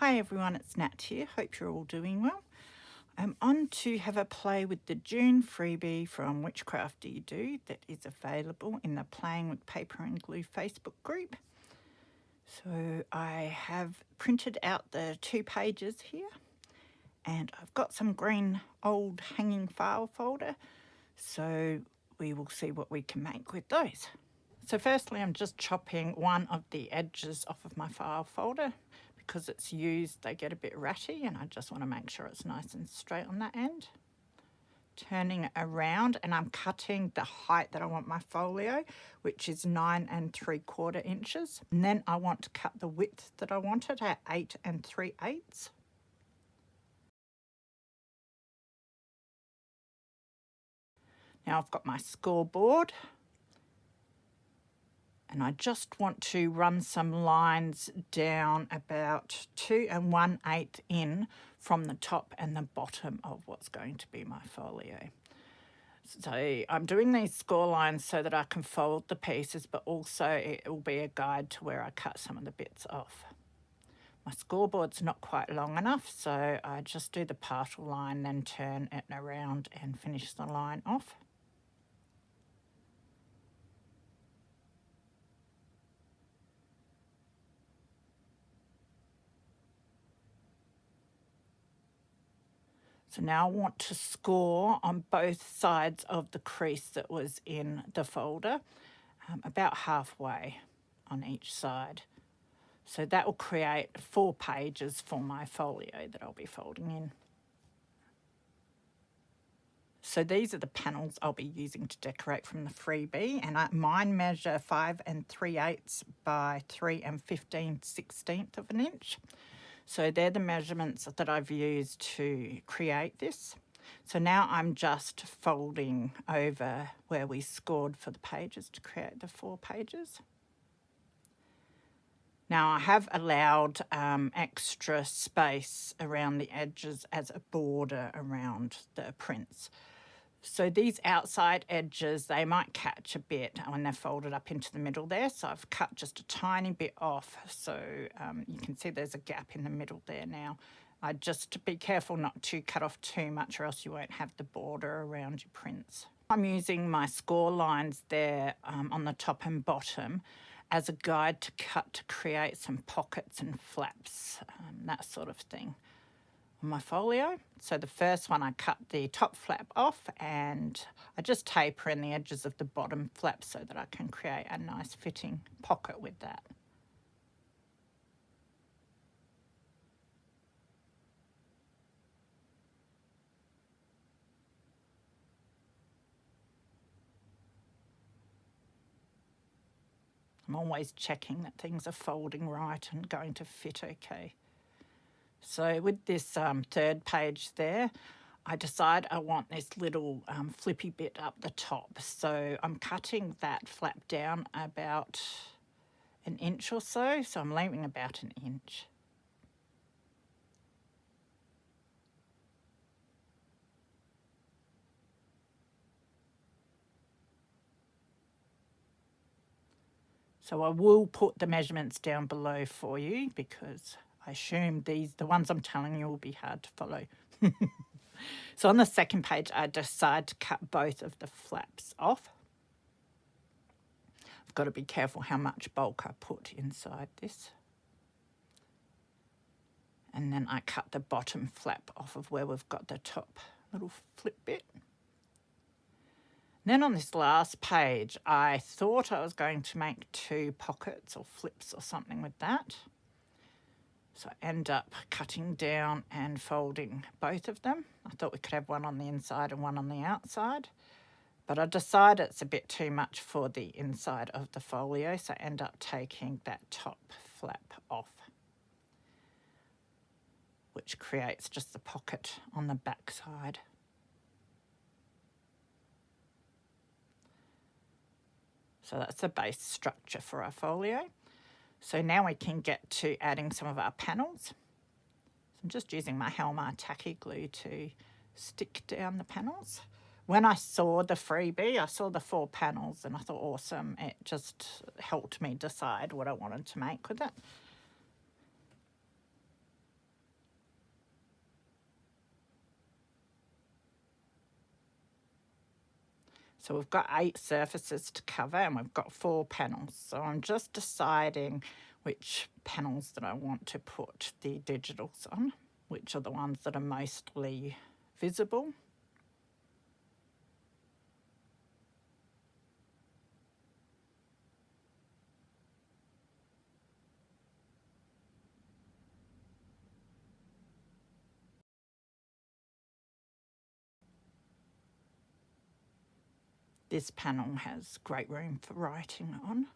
Hi everyone, it's Nat here. Hope you're all doing well. I'm on to have a play with the June freebie from Whichcraft Do You Do that is available in the Playing with Paper and Glue Facebook group. So I have printed out the 2 pages here and I've got some green old hanging file folder, so we will see what we can make with those. So firstly, I'm just chopping one of the edges off of my file folder. Because it's used, they get a bit ratty, and I just want to make sure it's nice and straight on that end. Turning it around, and I'm cutting the height that I want my folio, which is 9 3/4 inches. And then I want to cut the width that I wanted at 8 3/8. Now I've got my scoreboard. And I just want to run some lines down about 2 1/8 in from the top and the bottom of what's going to be my folio. So I'm doing these score lines so that I can fold the pieces, but also it will be a guide to where I cut some of the bits off. My scoreboard's not quite long enough, so I just do the partial line, then turn it around and finish the line off. So now I want to score on both sides of the crease that was in the folder, about halfway on each side. So that will create 4 pages for my folio that I'll be folding in. So these are the panels I'll be using to decorate from the freebie, and mine measure 5 3/8 by 3 15/16 of an inch. So they're the measurements that I've used to create this. So now I'm just folding over where we scored for the pages to create the 4 pages. Now I have allowed extra space around the edges as a border around the prints. So these outside edges, they might catch a bit when they're folded up into the middle there. So I've cut just a tiny bit off. So you can see there's a gap in the middle there now. Just be careful not to cut off too much, or else you won't have the border around your prints. I'm using my score lines there on the top and bottom as a guide to cut to create some pockets and flaps, that sort of thing, on my folio. So the first one, I cut the top flap off and I just taper in the edges of the bottom flap so that I can create a nice fitting pocket with that. I'm always checking that things are folding right and going to fit okay. So with this 3rd page there, I decide I want this little flippy bit up the top. So I'm cutting that flap down about 1 inch or so. So I'm leaving about 1 inch. So I will put the measurements down below for you, because I assume the ones I'm telling you will be hard to follow. So on the 2nd page, I decide to cut both of the flaps off. I've got to be careful how much bulk I put inside this. And then I cut the bottom flap off of where we've got the top little flip bit. Then on this last page, I thought I was going to make 2 pockets or flips or something with that. So I end up cutting down and folding both of them. I thought we could have one on the inside and one on the outside, but I decided it's a bit too much for the inside of the folio, so I end up taking that top flap off, which creates just the pocket on the back side. So that's the base structure for our folio. So now we can get to adding some of our panels. So I'm just using my Helmar tacky glue to stick down the panels. When I saw the freebie, I saw the 4 panels and I thought, awesome. It just helped me decide what I wanted to make with it. So we've got 8 surfaces to cover and we've got 4 panels. So I'm just deciding which panels that I want to put the digitals on, which are the ones that are mostly visible. This panel has great room for writing on.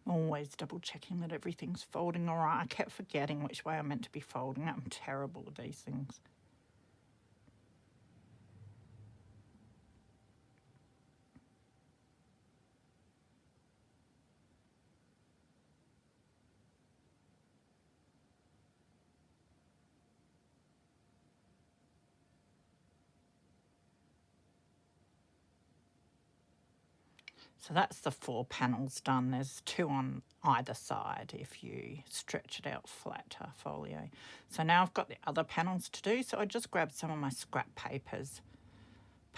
Always double checking that everything's folding all right. I kept forgetting which way I'm meant to be folding. I'm terrible at these things. So that's the 4 panels done. There's 2 on either side if you stretch it out flatter folio. So now I've got the other panels to do. So I just grabbed some of my scrap papers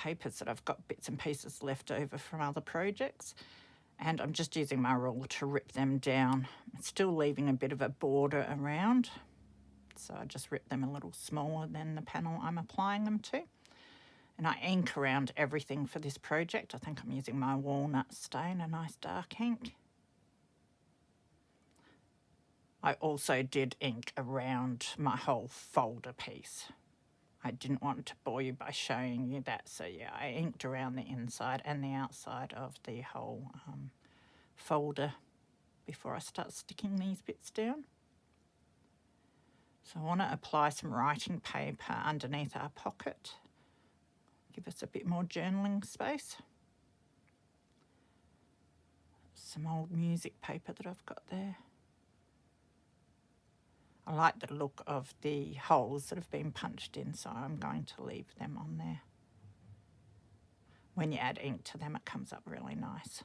that I've got bits and pieces left over from other projects. And I'm just using my ruler to rip them down. I'm still leaving a bit of a border around. So I just rip them a little smaller than the panel I'm applying them to. And I ink around everything for this project. I think I'm using my walnut stain, a nice dark ink. I also did ink around my whole folder piece. I didn't want to bore you by showing you that, so yeah, I inked around the inside and the outside of the whole folder before I start sticking these bits down. So I want to apply some writing paper underneath our pocket. Give us a bit more journaling space. Some old music paper that I've got there. I like the look of the holes that have been punched in, so I'm going to leave them on there. When you add ink to them, it comes up really nice.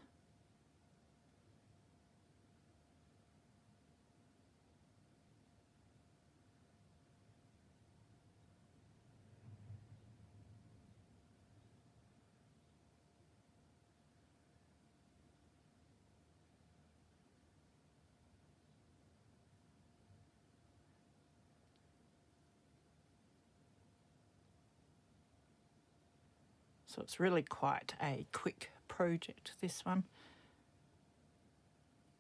So it's really quite a quick project, this one,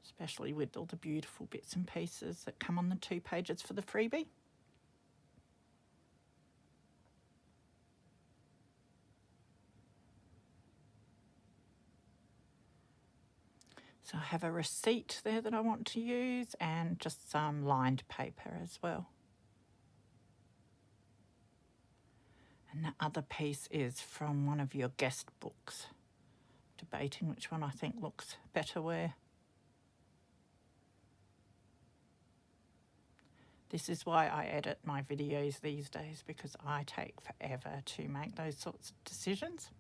especially with all the beautiful bits and pieces that come on the 2 pages for the freebie. So I have a receipt there that I want to use and just some lined paper as well. And the other piece is from one of your guest books, debating which one I think looks better where. This is why I edit my videos these days, because I take forever to make those sorts of decisions.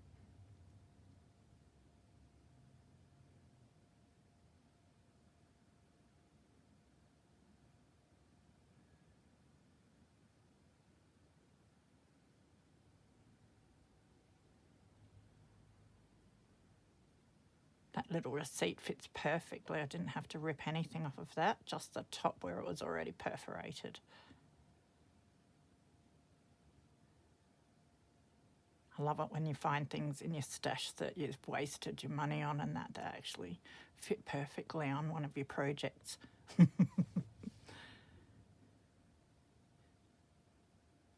That little receipt fits perfectly. I didn't have to rip anything off of that, just the top where it was already perforated. I love it when you find things in your stash that you've wasted your money on and that they actually fit perfectly on one of your projects.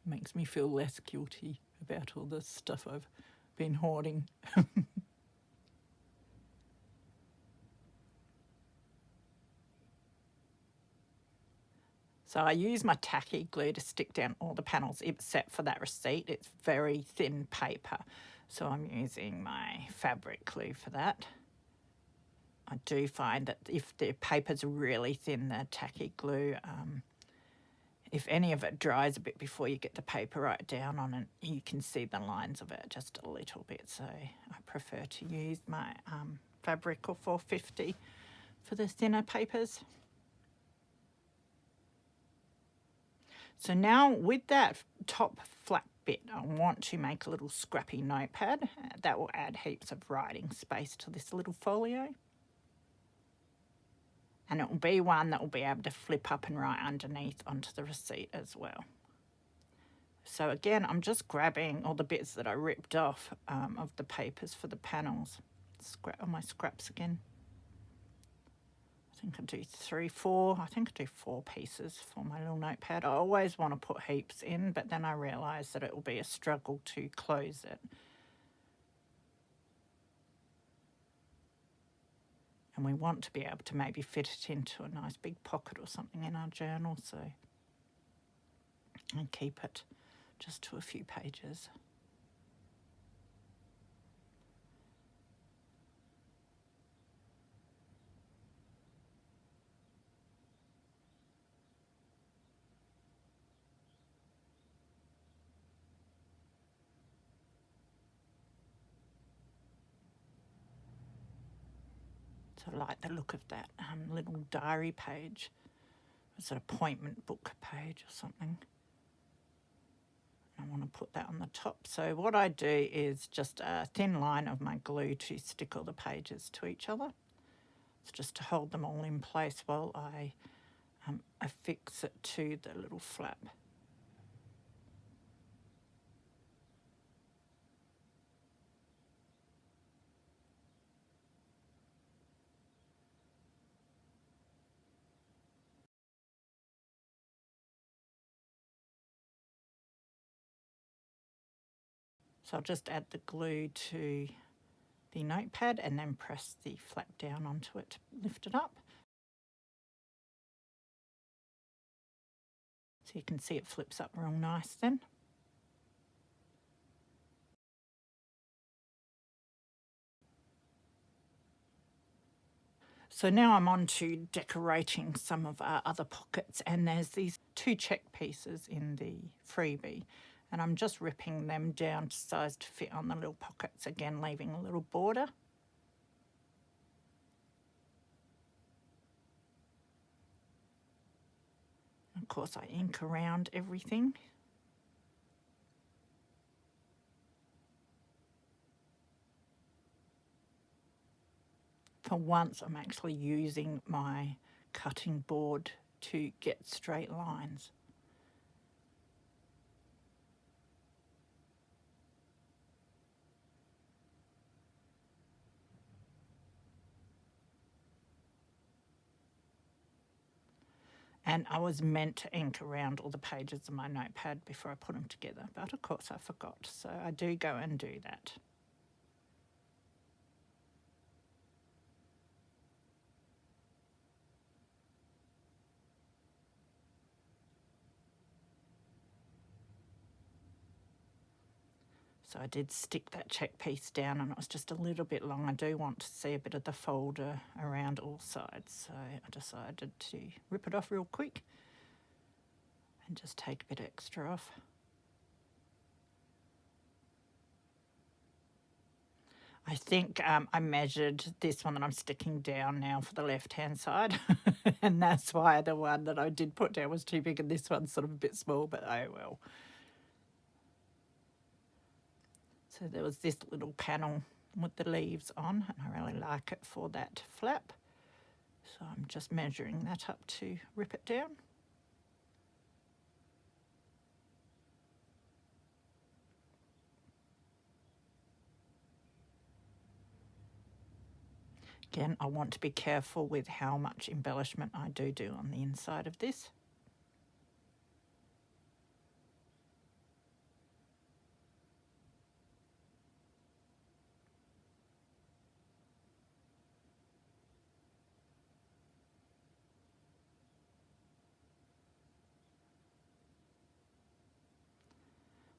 Makes me feel less guilty about all the stuff I've been hoarding. So I use my tacky glue to stick down all the panels except for that receipt. It's very thin paper, so I'm using my fabric glue for that. I do find that if the paper's really thin, the tacky glue if any of it dries a bit before you get the paper right down on it, you can see the lines of it just a little bit. So I prefer to use my fabric or 450 for the thinner papers. So now with that top flat bit, I want to make a little scrappy notepad. That will add heaps of writing space to this little folio. And it will be one that will be able to flip up and write underneath onto the receipt as well. So again, I'm just grabbing all the bits that I ripped off of the papers for the panels. Scrap on my scraps again. I think I do 3, 4. I think I do 4 pieces for my little notepad. I always want to put heaps in, but then I realise that it will be a struggle to close it. And we want to be able to maybe fit it into a nice big pocket or something in our journal, so and keep it just to a few pages. So I like the look of that little diary page. It's an appointment book page or something. I want to put that on the top. So what I do is just a thin line of my glue to stick all the pages to each other. It's just to hold them all in place while I affix it to the little flap. So I'll just add the glue to the notepad and then press the flap down onto it to lift it up. So you can see it flips up real nice then. So now I'm on to decorating some of our other pockets, and there's these 2 check pieces in the freebie, and I'm just ripping them down to size to fit on the little pockets, again leaving a little border. Of course I ink around everything. For once I'm actually using my cutting board to get straight lines. And I was meant to ink around all the pages of my notepad before I put them together, but of course I forgot, so I do go and do that. So I did stick that check piece down and it was just a little bit long. I do want to see a bit of the folder around all sides, so I decided to rip it off real quick and just take a bit extra off. I think I measured this one that I'm sticking down now for the left-hand side and that's why the one that I did put down was too big and this one's sort of a bit small, but oh well. So there was this little panel with the leaves on and I really like it for that flap. So I'm just measuring that up to rip it down. Again, I want to be careful with how much embellishment I do on the inside of this.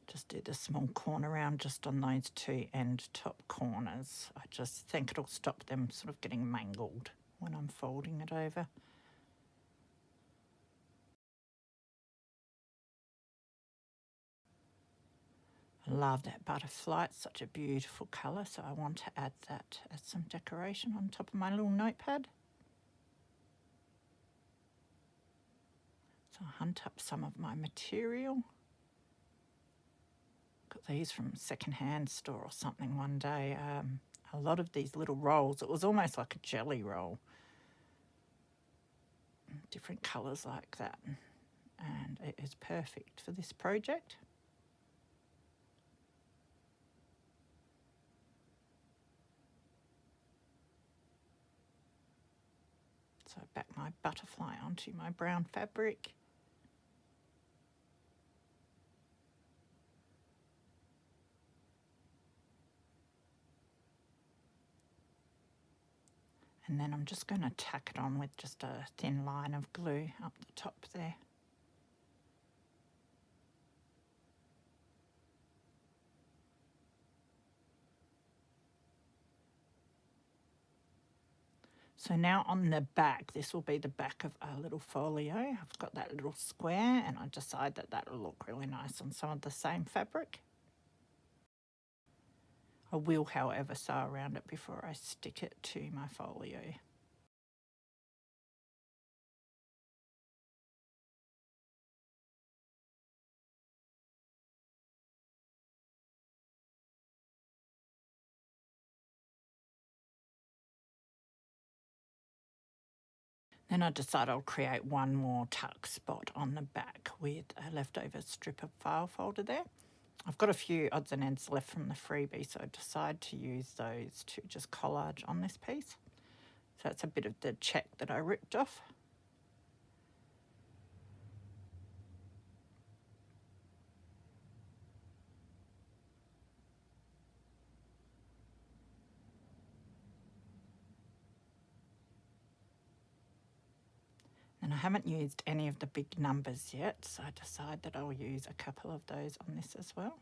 Just do the small corner round just on those 2 end top corners. I just think it'll stop them sort of getting mangled when I'm folding it over. Love that butterfly, it's such a beautiful colour, so I want to add that as some decoration on top of my little notepad. So I'll hunt up some of my material. Got these from a second-hand store or something one day. A lot of these little rolls, it was almost like a jelly roll. Different colours like that. And it is perfect for this project. So back my butterfly onto my brown fabric. And then I'm just going to tack it on with just a thin line of glue up the top there. So now on the back, this will be the back of our little folio. I've got that little square and I decide that that will look really nice on some of the same fabric. I will, however, sew around it before I stick it to my folio. Then I decide I'll create one more tuck spot on the back with a leftover strip of file folder there. I've got a few odds and ends left from the freebie, so I decide to use those to just collage on this piece. So that's a bit of the check that I ripped off. And I haven't used any of the big numbers yet, so I decide that I'll use a couple of those on this as well.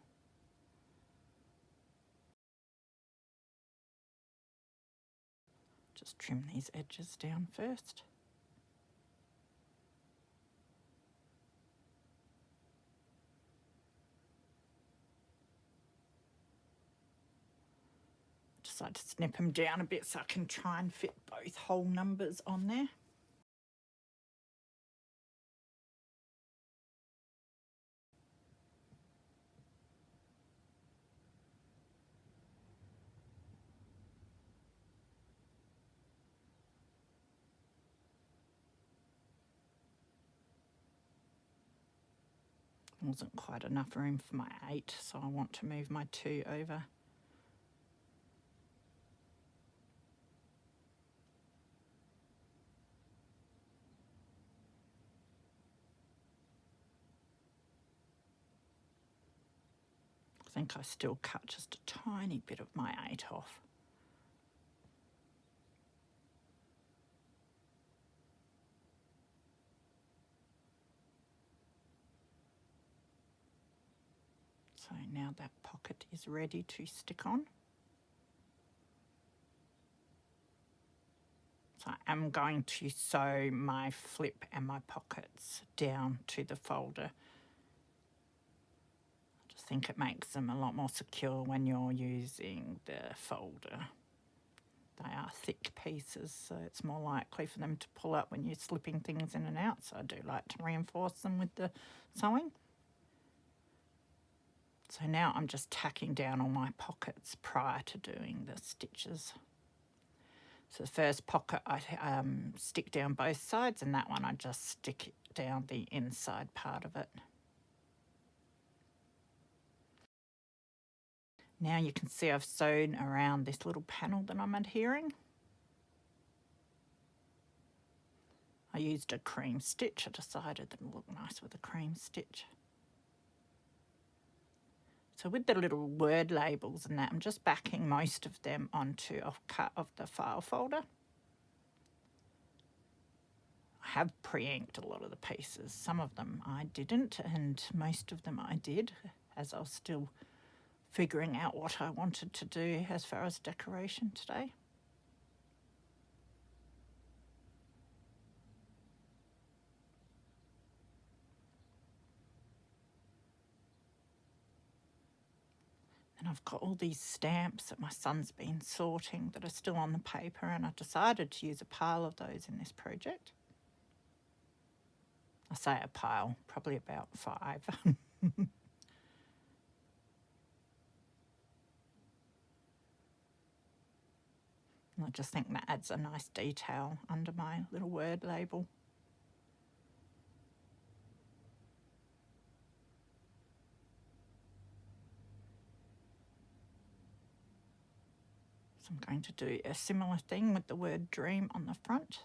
Just trim these edges down first. Decide to snip them down a bit so I can try and fit both whole numbers on there. Wasn't quite enough room for my 8, so I want to move my 2 over. I think I still cut just a tiny bit of my 8 off. So now that pocket is ready to stick on. So I am going to sew my flip and my pockets down to the folder. I just think it makes them a lot more secure when you're using the folder. They are thick pieces, so it's more likely for them to pull up when you're slipping things in and out. So I do like to reinforce them with the sewing. So now I'm just tacking down all my pockets prior to doing the stitches. So the first pocket I stick down both sides, and that one I just stick down the inside part of it. Now you can see I've sewn around this little panel that I'm adhering. I used a cream stitch. I decided that it would look nice with a cream stitch. So with the little word labels and that, I'm just backing most of them onto a cut of the file folder. I have pre-inked a lot of the pieces. Some of them I didn't, and most of them I did, as I was still figuring out what I wanted to do as far as decoration today. And I've got all these stamps that my son's been sorting that are still on the paper, and I decided to use a pile of those in this project. I say a pile, probably about 5. And I just think that adds a nice detail under my little word label. So I'm going to do a similar thing with the word dream on the front.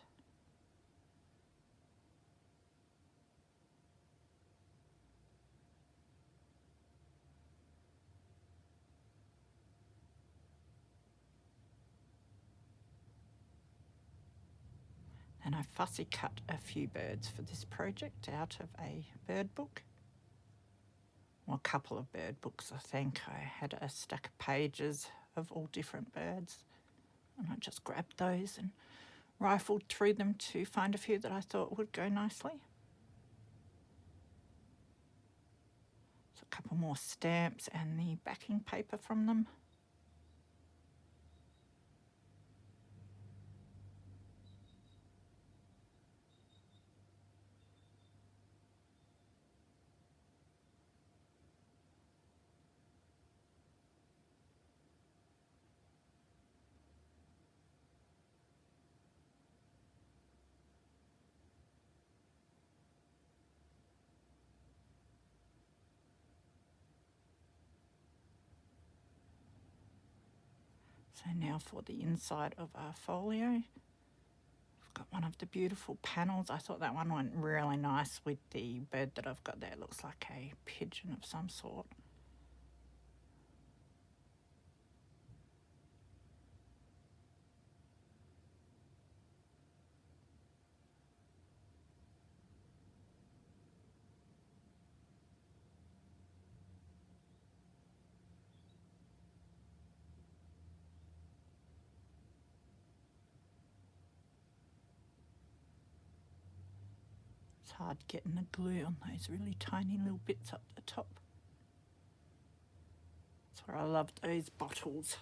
And I fussy cut a few birds for this project out of a bird book. Well, a couple of bird books, I think. I had a stack of pages of all different birds, and I just grabbed those and rifled through them to find a few that I thought would go nicely. So a couple more stamps and the backing paper from them. So now for the inside of our folio. I've got one of the beautiful panels. I thought that one went really nice with the bird that I've got there. It looks like a pigeon of some sort. It's hard getting the glue on those really tiny little bits up the top. That's where I love those bottles.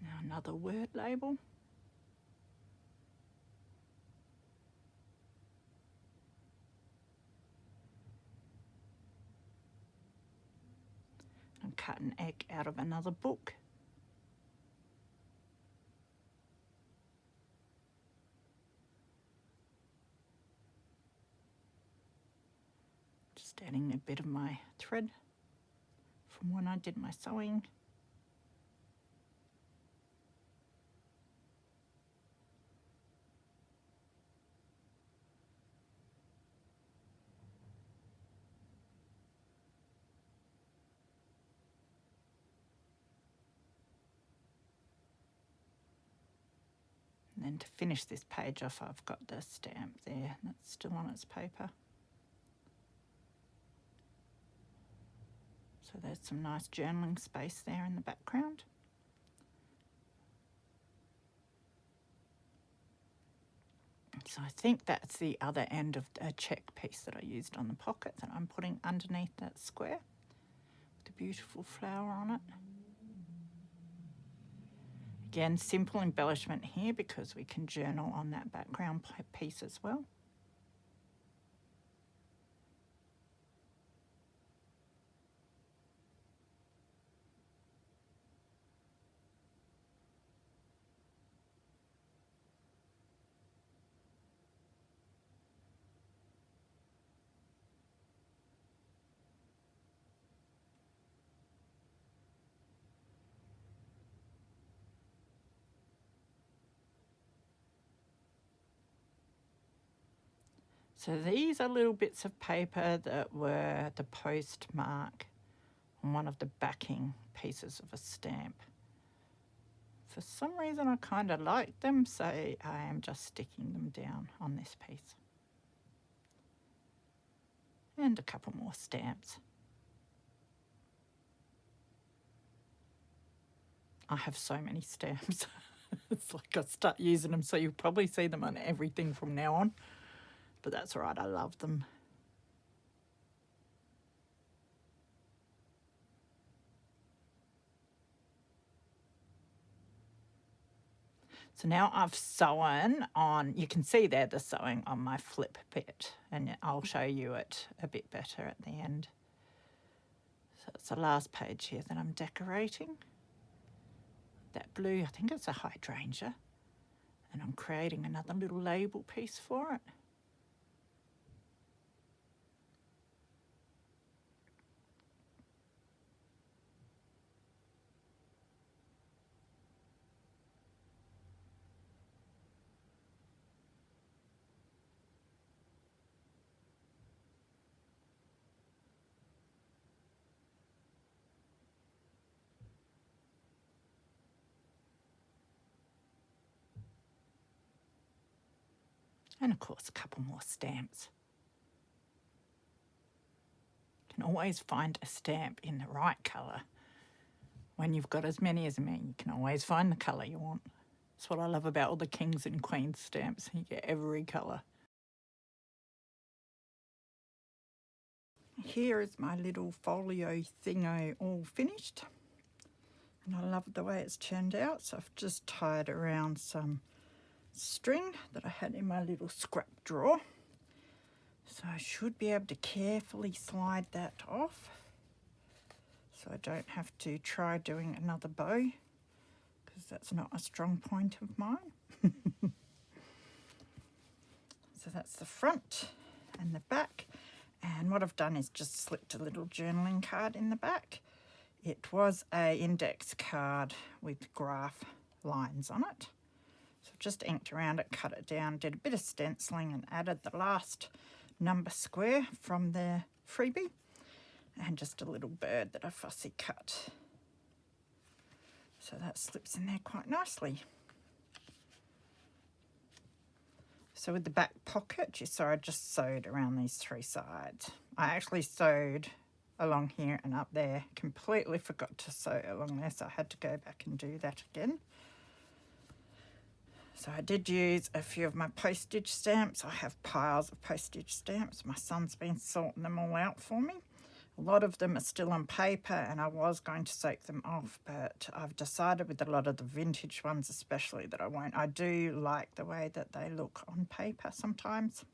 Now another word label. And cut an egg out of another book. Just adding a bit of my thread from when I did my sewing. And then to finish this page off, I've got the stamp there that's still on its paper. So there's some nice journaling space there in the background. So I think that's the other end of a check piece that I used on the pocket that I'm putting underneath that square with the beautiful flower on it. Again, simple embellishment here because we can journal on that background piece as well. So these are little bits of paper that were the postmark on one of the backing pieces of a stamp. For some reason I kind of like them, so I am just sticking them down on this piece. And a couple more stamps. I have so many stamps. It's like I start using them, so you'll probably see them on everything from now on. But that's all right, I love them. So now I've sewn on, you can see there the sewing on my flip bit, and I'll show you it a bit better at the end. So it's the last page here that I'm decorating. That blue, I think it's a hydrangea, and I'm creating another little label piece for it. And of course, a couple more stamps. You can always find a stamp in the right colour. When you've got as many as me, you can always find the colour you want. That's what I love about all the Kings and Queens stamps. You get every colour. Here is my little folio thingo all finished. And I love the way it's turned out. So I've just tied around some string that I had in my little scrap drawer. So I should be able to carefully slide that off, so I don't have to try doing another bow, because that's not a strong point of mine. So that's the front and the back. And what I've done is just slipped a little journaling card in the back. It was a index card with graph lines on it. So I've just inked around it, cut it down, did a bit of stenciling and added the last number square from the Freebie, and just a little bird that I fussy cut. So that slips in there quite nicely. So with the back pocket, you saw I just sewed around these three sides. I actually sewed along here and up there, completely forgot to sew along there, so I had to go back and do that again. So I did use a few of my postage stamps. I have piles of postage stamps. My son's been sorting them all out for me. A lot of them are still on paper, and I was going to soak them off, but I've decided with a lot of the vintage ones especially that I won't. I do like the way that they look on paper sometimes.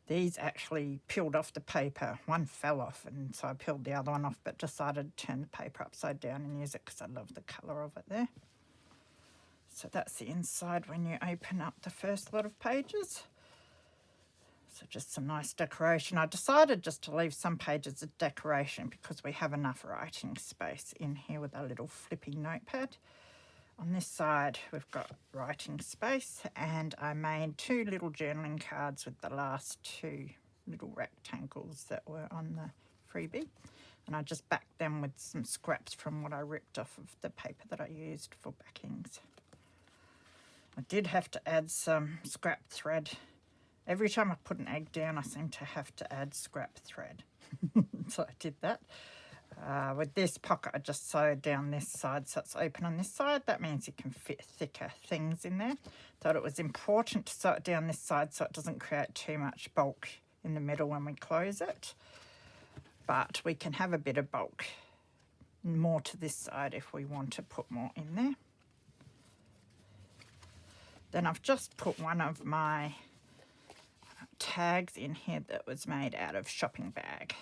These actually peeled off the paper. One fell off, and so I peeled the other one off, but decided to turn the paper upside down and use it because I love the colour of it there. So that's the inside when you open up the first lot of pages. So just some nice decoration. I decided just to leave some pages of decoration because we have enough writing space in here with our little flippy notepad. On this side, we've got writing space, and I made two little journaling cards with the last two little rectangles that were on the Freebie. And I just backed them with some scraps from what I ripped off of the paper that I used for backings. I did have to add some scrap thread. Every time I put an egg down, I seem to have to add scrap thread. So I did that. With this pocket, I just sewed down this side so it's open on this side. That means you can fit thicker things in there. Thought it was important to sew it down this side so it doesn't create too much bulk in the middle when we close it. But we can have a bit of bulk more to this side if we want to put more in there. Then I've just put one of my tags in here that was made out of shopping bag.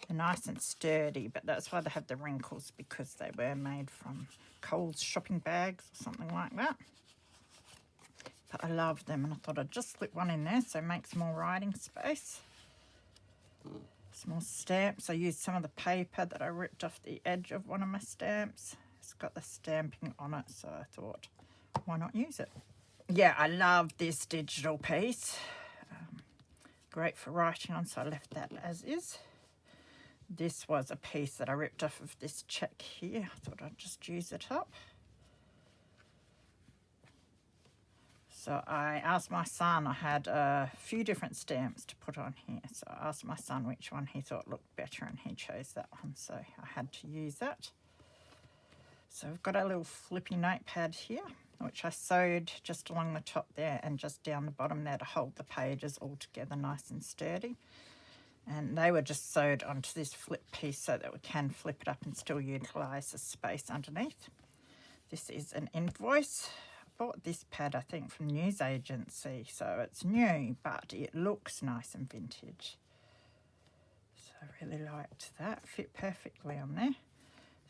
They're nice and sturdy, but that's why they have the wrinkles, because they were made from Coles shopping bags or something like that. But I love them, and I thought I'd just slip one in there so it makes more writing space. Some more stamps. I used some of the paper that I ripped off the edge of one of my stamps. It's got the stamping on it, so I thought, why not use it? Yeah, I love this digital piece. Great for writing on, so I left that as is. This was a piece that I ripped off of this check here. I thought I'd just use it up. So I asked my son, I had a few different stamps to put on here. So I asked my son which one he thought looked better, and he chose that one. So I had to use that. So I've got a little flippy notepad here, which I sewed just along the top there and just down the bottom there to hold the pages all together nice and sturdy. And they were just sewed onto this flip piece so that we can flip it up and still utilise the space underneath. This is an invoice bought this pad, I think, from News Agency, so it's new, but it looks nice and vintage. So I really liked that, fit perfectly on there.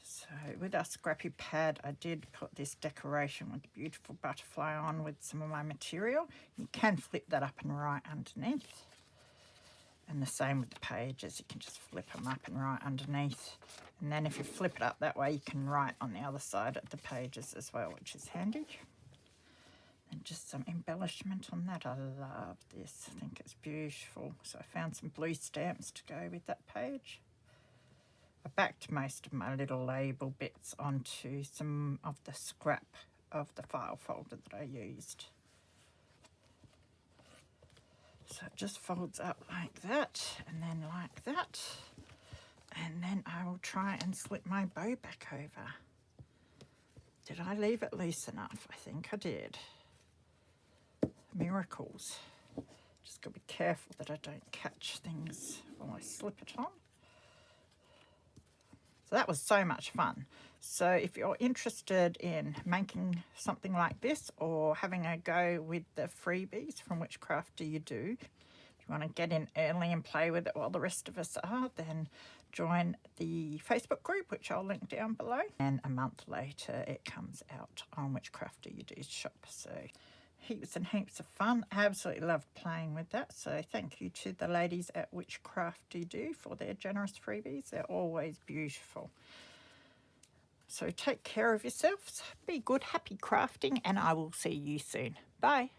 So with our scrappy pad, I did put this decoration with a beautiful butterfly on with some of my material. You can flip that up and right underneath. And the same with the pages, you can just flip them up and right underneath. And then if you flip it up that way, you can write on the other side of the pages as well, which is handy. And just some embellishment on that. I love this, I think it's beautiful. So I found some blue stamps to go with that page. I backed most of my little label bits onto some of the scrap of the file folder that I used. So it just folds up like that, and then like that. And then I will try and slip my bow back over. Did I leave it loose enough? I think I did. Miracles. Just got to be careful that I don't catch things while I slip it on. So that was so much fun. So if you're interested in making something like this or having a go with the freebies from Whichcraft Do You Do, if you want to get in early and play with it while the rest of us are, then join the Facebook group, which I'll link down below. And a month later, it comes out on Whichcraft Do You Do's shop. So heaps and heaps of fun. I absolutely loved playing with that. So thank you to the ladies at Whichcraft Do You Do for their generous freebies. They're always beautiful. So take care of yourselves. Be good, happy crafting, and I will see you soon. Bye.